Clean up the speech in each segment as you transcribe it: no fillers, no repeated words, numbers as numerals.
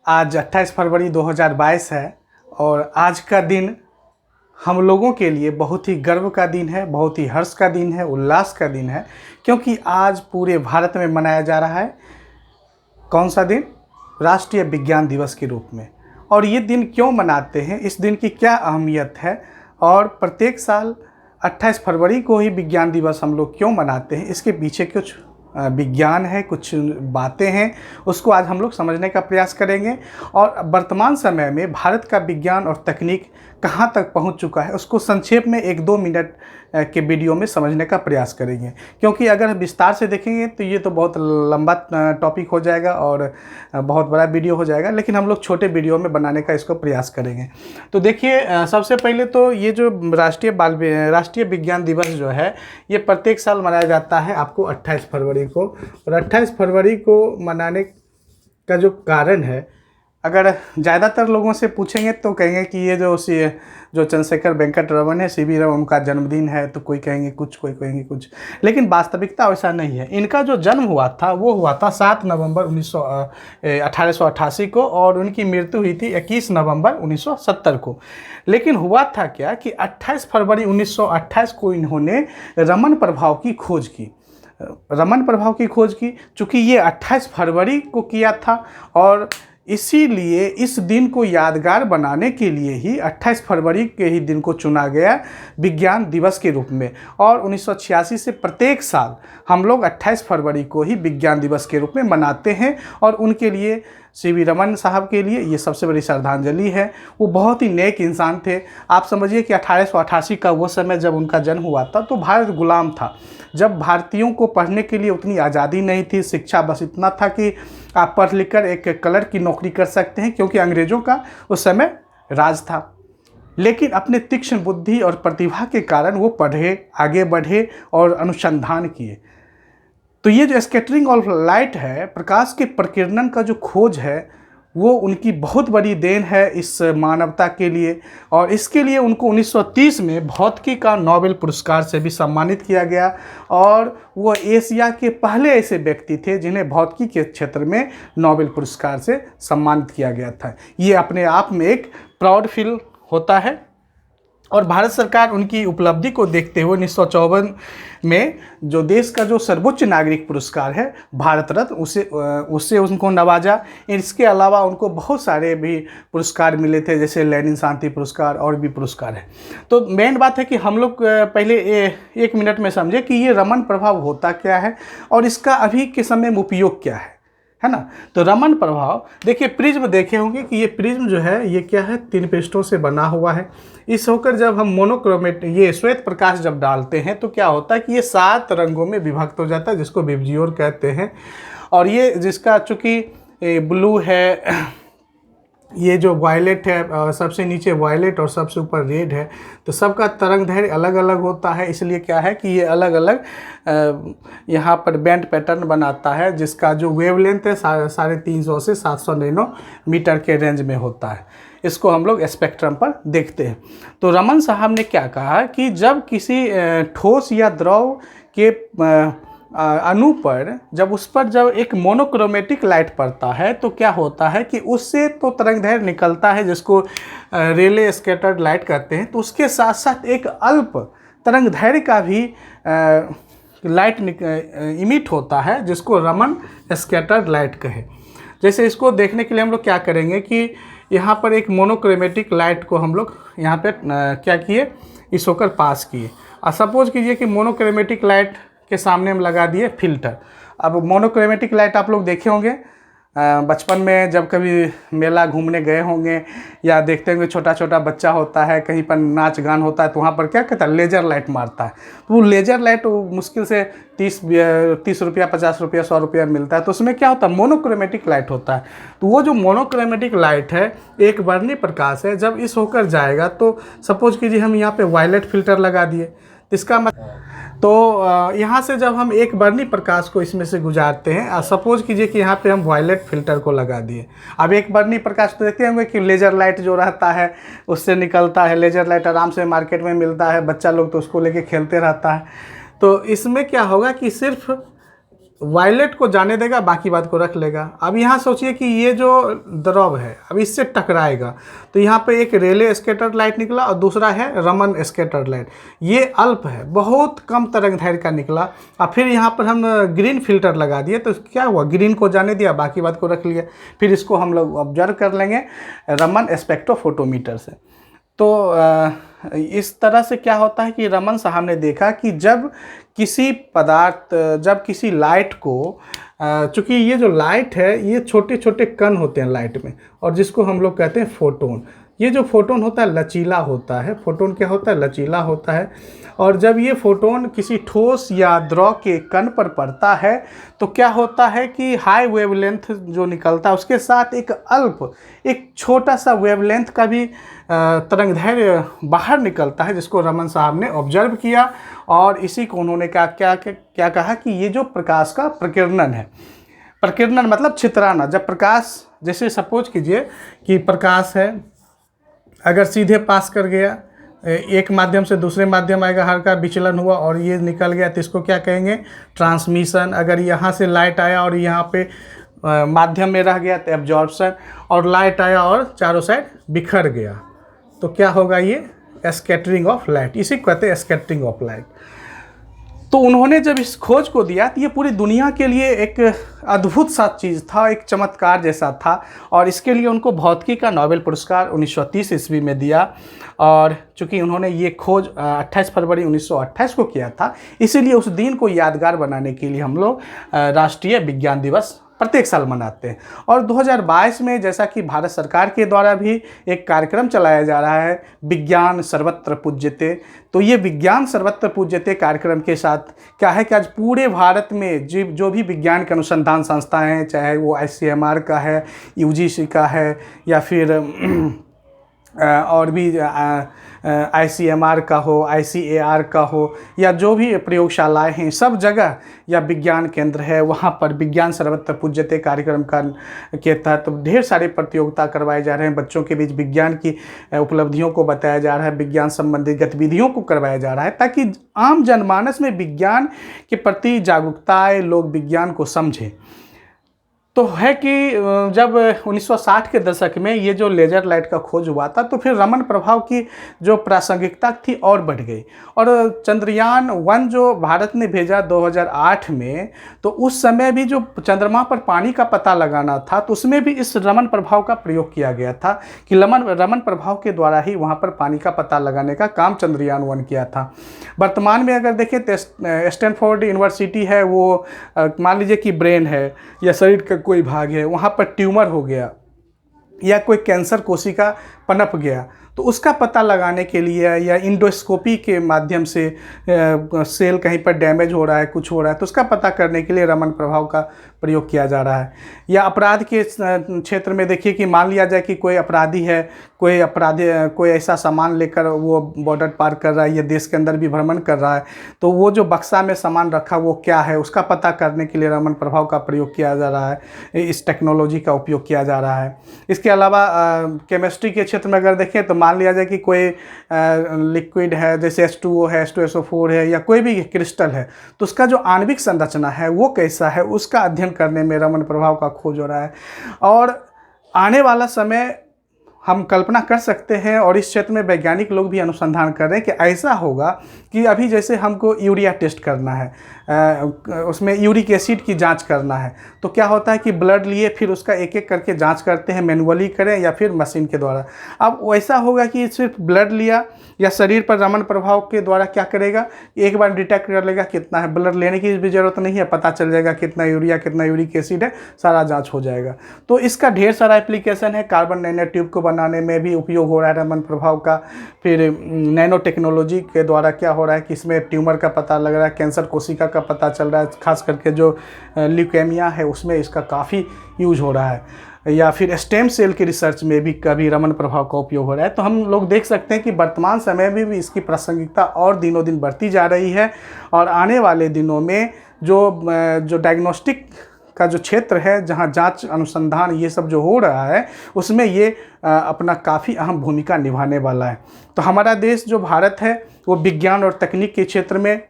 आज 28 फरवरी 2022 है और आज का दिन हम लोगों के लिए बहुत ही गर्व का दिन है, बहुत ही हर्ष का दिन है, उल्लास का दिन है, क्योंकि आज पूरे भारत में मनाया जा रहा है कौन सा दिन? राष्ट्रीय विज्ञान दिवस के रूप में। और ये दिन क्यों मनाते हैं, इस दिन की क्या अहमियत है और प्रत्येक साल 28 फरवरी को ही विज्ञान दिवस हम लोग क्यों मनाते हैं, इसके पीछे कुछ विज्ञान है, कुछ बातें हैं, उसको आज हम लोग समझने का प्रयास करेंगे। और वर्तमान समय में भारत का विज्ञान और तकनीक कहाँ तक पहुँच चुका है उसको संक्षेप में 1-2 मिनट के वीडियो में समझने का प्रयास करेंगे, क्योंकि अगर विस्तार से देखेंगे तो ये तो बहुत लंबा टॉपिक हो जाएगा और बहुत बड़ा वीडियो हो जाएगा, लेकिन हम लोग छोटे वीडियो में बनाने का इसको प्रयास करेंगे। तो देखिए, सबसे पहले तो ये जो राष्ट्रीय विज्ञान दिवस जो है ये प्रत्येक साल मनाया जाता है आपको 28 फरवरी को। और 28 फरवरी को मनाने का जो कारण है, अगर ज़्यादातर लोगों से पूछेंगे तो कहेंगे कि ये जो चंद्रशेखर वेंकट रमन है, CV रमन, उनका जन्मदिन है, तो कोई कहेंगे कुछ, कोई कहेंगे कुछ, लेकिन वास्तविकता वैसा नहीं है। इनका जो जन्म हुआ था वो हुआ था 7 नवंबर 1888 को और उनकी मृत्यु हुई थी 21 नवंबर 1970 को। लेकिन हुआ था क्या कि 28 फरवरी 1928 को इन्होंने रमन प्रभाव की खोज की। चूँकि ये 28 फरवरी को किया था और इसीलिए इस दिन को यादगार बनाने के लिए ही 28 फरवरी के ही दिन को चुना गया विज्ञान दिवस के रूप में। और 1986 से प्रत्येक साल हम लोग 28 फरवरी को ही विज्ञान दिवस के रूप में मनाते हैं। और उनके लिए CV रमन साहब के लिए ये सबसे बड़ी श्रद्धांजलि है। वो बहुत ही नेक इंसान थे। आप समझिए कि 1888 का वो समय जब उनका जन्म हुआ था तो भारत गुलाम था। जब भारतीयों को पढ़ने के लिए उतनी आज़ादी नहीं थी, शिक्षा बस इतना था कि आप पढ़ लिख कर एक कलर की नौकरी कर सकते हैं, क्योंकि अंग्रेज़ों का उस समय राज था। लेकिन अपने तीक्ष्ण बुद्धि और प्रतिभा के कारण वो पढ़े, आगे बढ़े और अनुसंधान किए। तो ये जो स्कैटरिंग ऑफ लाइट है, प्रकाश के प्रकीर्णन का जो खोज है, वो उनकी बहुत बड़ी देन है इस मानवता के लिए। और इसके लिए उनको 1930 में भौतिकी का नोबेल पुरस्कार से भी सम्मानित किया गया। और वो एशिया के पहले ऐसे व्यक्ति थे जिन्हें भौतिकी के क्षेत्र में नोबेल पुरस्कार से सम्मानित किया गया था। ये अपने आप में एक प्राउड फील होता है। और भारत सरकार उनकी उपलब्धि को देखते हुए 1954 में जो देश का जो सर्वोच्च नागरिक पुरस्कार है भारत रत्न, उससे उनको नवाजा। इसके अलावा उनको बहुत सारे भी पुरस्कार मिले थे, जैसे लेनिन शांति पुरस्कार और भी पुरस्कार है। तो मेन बात है कि हम लोग पहले 1 मिनट में समझे कि ये रमन प्रभाव होता क्या है और इसका अभी के समय में उपयोग क्या है ना। तो रमन प्रभाव, देखिए प्रिज्म देखे होंगे कि ये प्रिज्म जो है ये क्या है, 3 पृष्ठों से बना हुआ है। इस होकर जब हम मोनोक्रोमेट ये श्वेत प्रकाश जब डालते हैं तो क्या होता है कि ये 7 रंगों में विभक्त हो जाता है, जिसको विबजियोर कहते हैं। और ये जिसका चूँकि ब्लू है, ये जो वायलेट है, सबसे नीचे वायलेट और सबसे ऊपर रेड है, तो सबका तरंग दैर्घ्य अलग अलग होता है। इसलिए क्या है कि ये अलग अलग यहाँ पर बैंड पैटर्न बनाता है, जिसका जो वेवलेंथ है 350 से 700 नैनोमीटर के रेंज में होता है। इसको हम लोग स्पेक्ट्रम पर देखते हैं। तो रमन साहब ने क्या कहा कि जब किसी ठोस या द्रव के अणु पर जब एक मोनोक्रोमेटिक लाइट पड़ता है तो क्या होता है कि उससे तो तरंग दैर्घ्य निकलता है, जिसको रेले स्कैटर्ड लाइट कहते हैं। तो उसके साथ साथ एक अल्प तरंग दैर्घ्य का भी लाइट इमिट होता है, जिसको रमन स्कैटर्ड लाइट कहे। जैसे इसको देखने के लिए हम लोग क्या करेंगे कि यहाँ पर एक मोनोक्रोमेटिक लाइट को हम लोग यहाँ पे क्या किए, इस होकर पास किए। और सपोज कीजिए कि मोनोक्रोमेटिक लाइट के सामने हम लगा दिए फिल्टर। अब मोनोक्रोमेटिक लाइट आप लोग देखे होंगे बचपन में, जब कभी मेला घूमने गए होंगे या देखते होंगे छोटा छोटा बच्चा होता है, कहीं पर नाच गान होता है तो वहाँ पर क्या कहता है, लेजर लाइट मारता है। तो वो लेजर लाइट मुश्किल से 30 रुपया, 50 रुपया, 100 रुपया मिलता है। तो उसमें क्या होता है, मोनोक्रोमेटिक लाइट होता है। तो वो जो मोनोक्रोमेटिक लाइट है एक वर्णीय प्रकाश है, जब इस होकर जाएगा तो सपोज कीजिए हम यहाँ पे वायलेट फिल्टर लगा दिए, इसका मतलब तो यहाँ से जब हम एक वर्णीय प्रकाश को इसमें से गुजारते हैं, सपोज कीजिए कि यहाँ पे हम वायलेट फिल्टर को लगा दिए। अब एक वर्णीय प्रकाश तो देखते होंगे कि लेजर लाइट जो रहता है उससे निकलता है। लेजर लाइट आराम से मार्केट में मिलता है, बच्चा लोग तो उसको लेके खेलते रहता है। तो इसमें क्या होगा कि सिर्फ वायलेट को जाने देगा, बाकी बात को रख लेगा। अब यहाँ सोचिए कि ये जो द्रव है अब इससे टकराएगा, तो यहाँ पे एक रेले स्कैटर लाइट निकला और दूसरा है रमन स्कैटर लाइट। ये अल्प है, बहुत कम तरंगदैर्घ्य का निकला। और फिर यहाँ पर हम ग्रीन फिल्टर लगा दिए, तो क्या हुआ, ग्रीन को जाने दिया, बाकी बात को रख लिया। फिर इसको हम लोग ऑब्जर्व कर लेंगे रमन स्पेक्ट्रोफोटोमीटर से। तो इस तरह से क्या होता है कि रमन साहब ने देखा कि जब किसी पदार्थ, जब किसी लाइट को, चूँकि ये जो लाइट है ये छोटे छोटे कण होते हैं लाइट में, और जिसको हम लोग कहते हैं फोटोन। ये जो फोटोन होता है लचीला होता है। फोटोन क्या होता है, लचीला होता है। और जब ये फोटोन किसी ठोस या द्रव के कण पर पड़ता है तो क्या होता है कि हाई वेवलेंथ जो निकलता है उसके साथ एक छोटा सा वेवलेंथ का भी तरंगदैर्घ्य बाहर निकलता है, जिसको रमन साहब ने ऑब्जर्व किया। और इसी को उन्होंने क्या कहा कि ये जो प्रकाश का प्रकीर्णन है, प्रकीर्णन मतलब छितराना। जब प्रकाश, जैसे सपोज कीजिए कि प्रकाश है, अगर सीधे पास कर गया, एक माध्यम से दूसरे माध्यम आएगा, हल्का विचलन हुआ और ये निकल गया, तो इसको क्या कहेंगे, ट्रांसमिशन। अगर यहाँ से लाइट आया और यहाँ पे माध्यम में रह गया तो एब्जॉर्प्शन, और लाइट आया और चारों साइड बिखर गया तो क्या होगा, ये स्कैटरिंग ऑफ लाइट। इसी को कहते हैं स्कैटरिंग ऑफ लाइट। तो उन्होंने जब इस खोज को दिया तो ये पूरी दुनिया के लिए एक अद्भुत सा चीज़ था, एक चमत्कार जैसा था। और इसके लिए उनको भौतिकी का नोबेल पुरस्कार 1930 ईस्वी में दिया। और चूँकि उन्होंने ये खोज 28 फरवरी 1928 को किया था, इसीलिए उस दिन को यादगार बनाने के लिए हम लोग राष्ट्रीय विज्ञान दिवस प्रत्येक साल मनाते हैं। और 2022 में जैसा कि भारत सरकार के द्वारा भी एक कार्यक्रम चलाया जा रहा है, विज्ञान सर्वत्र पूज्यते। तो ये विज्ञान सर्वत्र पूज्यते कार्यक्रम के साथ क्या है कि आज पूरे भारत में जो भी विज्ञान के अनुसंधान संस्थाएं हैं, चाहे वो ICMR का है, UGC का है, या फिर और भी ICMR का हो, ICAR का हो, या जो भी प्रयोगशालाएं हैं, सब जगह या विज्ञान केंद्र है, वहाँ पर विज्ञान सर्वत्र पूज्यते कार्यक्रम के तहत तो ढेर सारे प्रतियोगिता करवाए जा रहे हैं। बच्चों के बीच विज्ञान की उपलब्धियों को बताया जा रहा है, विज्ञान संबंधी गतिविधियों को करवाया जा रहा है, ताकि आम जनमानस में विज्ञान के प्रति जागरूकता आए, लोग विज्ञान को समझें। तो है कि जब 1960 के दशक में ये जो लेज़र लाइट का खोज हुआ था, तो फिर रमन प्रभाव की जो प्रासंगिकता थी और बढ़ गई। और चंद्रयान 1 जो भारत ने भेजा 2008 में, तो उस समय भी जो चंद्रमा पर पानी का पता लगाना था, तो उसमें भी इस रमन प्रभाव का प्रयोग किया गया था कि रमन प्रभाव के द्वारा ही वहाँ पर पानी का पता लगाने का काम चंद्रयान 1 किया था। वर्तमान में अगर देखें तो स्टैनफोर्ड यूनिवर्सिटी है, वो मान लीजिए कि ब्रेन है या शरीर का कोई भाग है, वहाँ पर ट्यूमर हो गया या कोई कैंसर कोशिका पनप गया, तो उसका पता लगाने के लिए या इंडोस्कोपी के माध्यम से सेल कहीं पर डैमेज हो रहा है, कुछ हो रहा है, तो उसका पता करने के लिए रमन प्रभाव का प्रयोग किया जा रहा है। या अपराध के क्षेत्र में देखिए कि मान लिया जाए कि कोई अपराधी है, कोई ऐसा सामान लेकर वो बॉर्डर पार कर रहा है या देश के अंदर भी भ्रमण कर रहा है, तो वो जो बक्सा में सामान रखा वो क्या है, उसका पता करने के लिए रमन प्रभाव का प्रयोग किया जा रहा है, इस टेक्नोलॉजी का उपयोग किया जा रहा है। इसके अलावा केमिस्ट्री के क्षेत्र में अगर देखें तो मान लिया जाए कि कोई लिक्विड है, जैसे H2O है, H2SO4 है, या कोई भी क्रिस्टल है, तो उसका जो आणविक संरचना है वो कैसा है, उसका अध्ययन करने में रमन प्रभाव का खोज हो रहा है। और आने वाला समय हम कल्पना कर सकते हैं, और इस क्षेत्र में वैज्ञानिक लोग भी अनुसंधान कर रहे हैं कि ऐसा होगा कि अभी जैसे हमको यूरिया टेस्ट करना है, उसमें यूरिक एसिड की जांच करना है, तो क्या होता है कि ब्लड लिए फिर उसका एक एक करके जांच करते हैं, मैनुअली करें या फिर मशीन के द्वारा। अब वैसा होगा कि सिर्फ ब्लड लिया या शरीर पर रमन प्रभाव के द्वारा क्या करेगा, एक बार डिटेक्ट कर लेगा कितना है, ब्लड लेने की भी ज़रूरत नहीं है, पता चल जाएगा कितना यूरिया, कितना यूरिक एसिड है, सारा जाँच हो जाएगा। तो इसका ढेर सारा एप्लीकेशन है। कार्बन नैनो ट्यूब को बनाने में भी उपयोग हो रहा है रमन प्रभाव का। फिर नैनो टेक्नोलॉजी के द्वारा क्या हो रहा है कि इसमें ट्यूमर का पता लग रहा है, कैंसर कोशिका का पता चल रहा है, खास करके जो ल्यूकेमिया है उसमें इसका काफ़ी यूज हो रहा है। या फिर स्टेम सेल की रिसर्च में भी कभी रमन प्रभाव का उपयोग हो रहा है। तो हम लोग देख सकते हैं कि वर्तमान समय में भी इसकी प्रासंगिकता और दिनों दिन बढ़ती जा रही है। और आने वाले दिनों में जो डायग्नोस्टिक का जो क्षेत्र है, जहां जांच अनुसंधान ये सब जो हो रहा है, उसमें ये अपना काफ़ी अहम भूमिका निभाने वाला है। तो हमारा देश जो भारत है वो विज्ञान और तकनीक के क्षेत्र में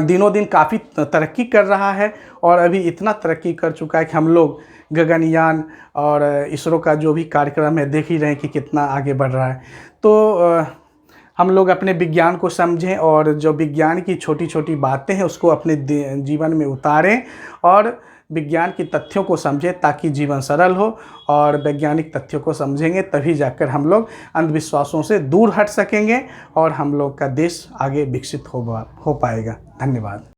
दिनों दिन काफ़ी तरक्की कर रहा है और अभी इतना तरक्की कर चुका है कि हम लोग गगनयान और इसरो का जो भी कार्यक्रम है देख ही रहे हैं कि कितना आगे बढ़ रहा है। तो हम लोग अपने विज्ञान को समझें और जो विज्ञान की छोटी छोटी बातें हैं उसको अपने जीवन में उतारें और विज्ञान की तथ्यों को समझें ताकि जीवन सरल हो। और वैज्ञानिक तथ्यों को समझेंगे तभी जाकर हम लोग अंधविश्वासों से दूर हट सकेंगे और हम लोग का देश आगे विकसित हो पाएगा। धन्यवाद।